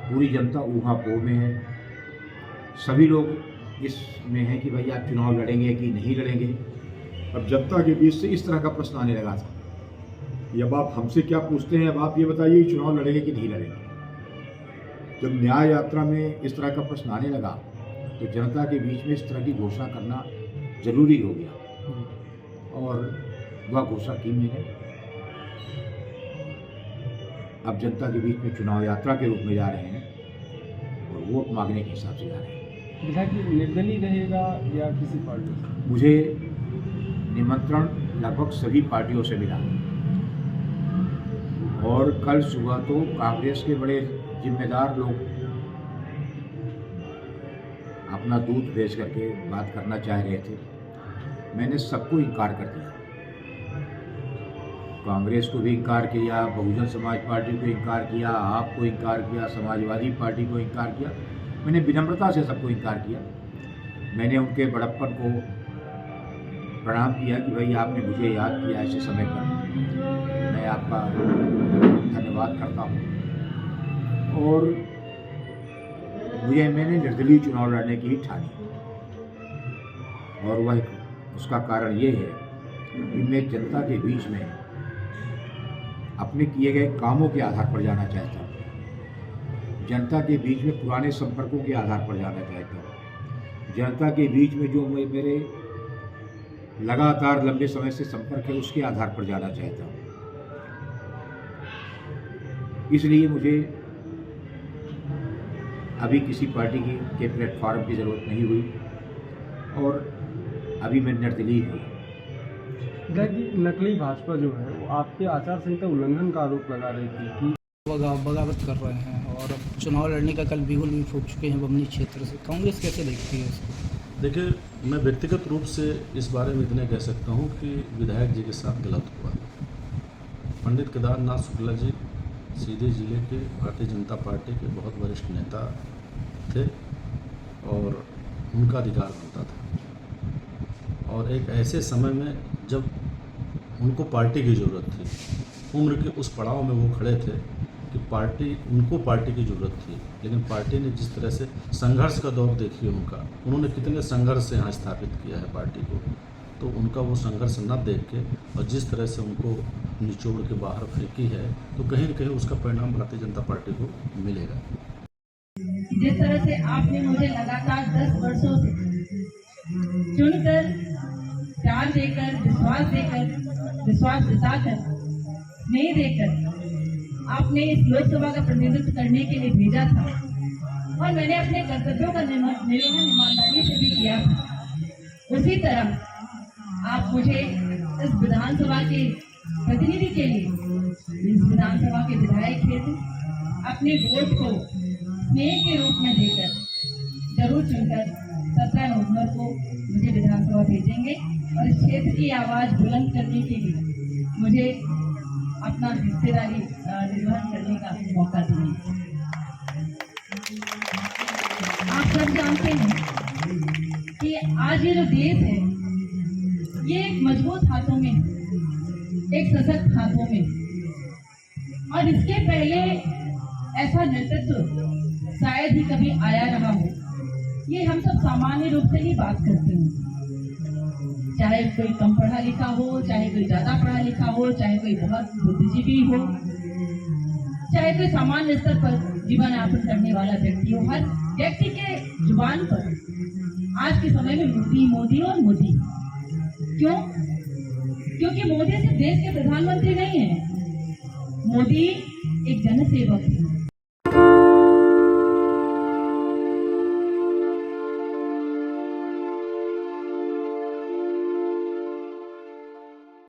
पूरी जनता ऊहा-पोह में है। सभी लोग इसमें हैं कि भाई आप चुनाव लड़ेंगे कि नहीं लड़ेंगे। अब जनता के बीच से इस तरह का प्रश्न आने लगा था कि अब आप हमसे क्या पूछते हैं, अब आप ये बताइए कि चुनाव लड़ेंगे कि नहीं लड़ेंगे। जब न्याय यात्रा में इस तरह का प्रश्न आने लगा तो जनता के बीच में इस तरह की घोषणा करना जरूरी हो गया और वह घोषणा की मैंने। अब जनता के बीच में चुनाव यात्रा के रूप में जा रहे हैं और वोट मांगने के हिसाब से जा रहे हैं। विधायक जी, निर्दलीय रहेगा या किसी पार्टी से? मुझे निमंत्रण लगभग सभी पार्टियों से मिला और कल सुबह तो कांग्रेस के बड़े जिम्मेदार लोग अपना दूध भेज करके बात करना चाह रहे थे। मैंने सबको इनकार कर दिया। कांग्रेस को भी इनकार किया, बहुजन समाज पार्टी को इनकार किया, आपको इनकार किया, समाजवादी पार्टी को इनकार किया। मैंने विनम्रता से सबको इनकार किया। मैंने उनके बड़प्पन को प्रणाम किया कि भाई आपने मुझे याद किया ऐसे समय पर, मैं आपका धन्यवाद करता हूँ। और मैंने निर्दलीय चुनाव लड़ने की ही ठानी और वह उसका कारण ये है कि मैं जनता के बीच में अपने किए गए कामों के आधार पर जाना चाहता हूँ। जनता के बीच में पुराने संपर्कों के आधार पर जाना चाहता हूँ। जनता के बीच में जो मेरे लगातार लंबे समय से संपर्क है उसके आधार पर जाना चाहता हूँ। इसलिए मुझे अभी किसी पार्टी के प्लेटफॉर्म की ज़रूरत नहीं हुई और अभी मैं निर्दलीय हूँ। नकली भाजपा जो है वो आपके आचार संहिता उल्लंघन का आरोप लगा रही थी कि बगावत कर रहे हैं और चुनाव लड़ने का कल बिगुल भी फूंक चुके हैं बमनी क्षेत्र से। कांग्रेस कैसे देखती है इसको? देखिए, मैं व्यक्तिगत रूप से इस बारे में इतने कह सकता हूँ कि विधायक जी के साथ गलत हुआ। पंडित केदारनाथ शुक्ला जी सीधे जिले के भारतीय जनता पार्टी के बहुत वरिष्ठ नेता थे और उनका अधिकार बनता था। और एक ऐसे समय में जब उनको पार्टी की ज़रूरत थी, उम्र के उस पड़ाव में वो खड़े थे कि उनको पार्टी की ज़रूरत थी, लेकिन पार्टी ने जिस तरह से संघर्ष का दौर देखिए उन्होंने कितने संघर्ष से यहाँ स्थापित किया है पार्टी को, तो उनका वो संघर्ष न देख के और जिस तरह से उनको निचोड़ के बाहर फेंकी है, तो कहीं न कहीं उसका परिणाम भारतीय जनता पार्टी को मिलेगा। जिस तरह से आपने मुझे लगातार 10 वर्षों से चुनकर, प्यार देकर, विश्वास जताकर, स्नेह देकर आपने इस लोकसभा का प्रतिनिधित्व करने के लिए भेजा था और मैंने अपने कर्तव्यों का निर्वहन ईमानदारी से भी किया था। उसी तरह आप मुझे इस विधानसभा के प्रतिनिधि के लिए, इस विधानसभा के विधायक हेतु अपने वोट को स्नेह के रूप में देकर जरूर चुनकर 17 नवंबर को मुझे विधानसभा भेजेंगे और इस क्षेत्र की आवाज़ बुलंद करने के लिए मुझे अपना हिस्सेदारी निर्वहन करने का मौका देंगे। आप सब जानते हैं कि आज ये जो देश है ये एक मजबूत हाथों में, एक सशक्त हाथों में, और इसके पहले ऐसा नेतृत्व शायद ही कभी आया रहा हो। ये हम सब सामान्य रूप से ही बात करते हैं, चाहे कोई कम पढ़ा लिखा हो, चाहे कोई ज्यादा पढ़ा लिखा हो, चाहे कोई बहुत बुद्धिजीवी हो, चाहे कोई सामान्य स्तर पर जीवन यापन करने वाला व्यक्ति हो। हर व्यक्ति के जुबान पर आज के समय में मोदी मोदी और मोदी। क्यों? क्योंकि मोदी सिर्फ देश के प्रधानमंत्री नहीं है, मोदी एक जनसेवक है।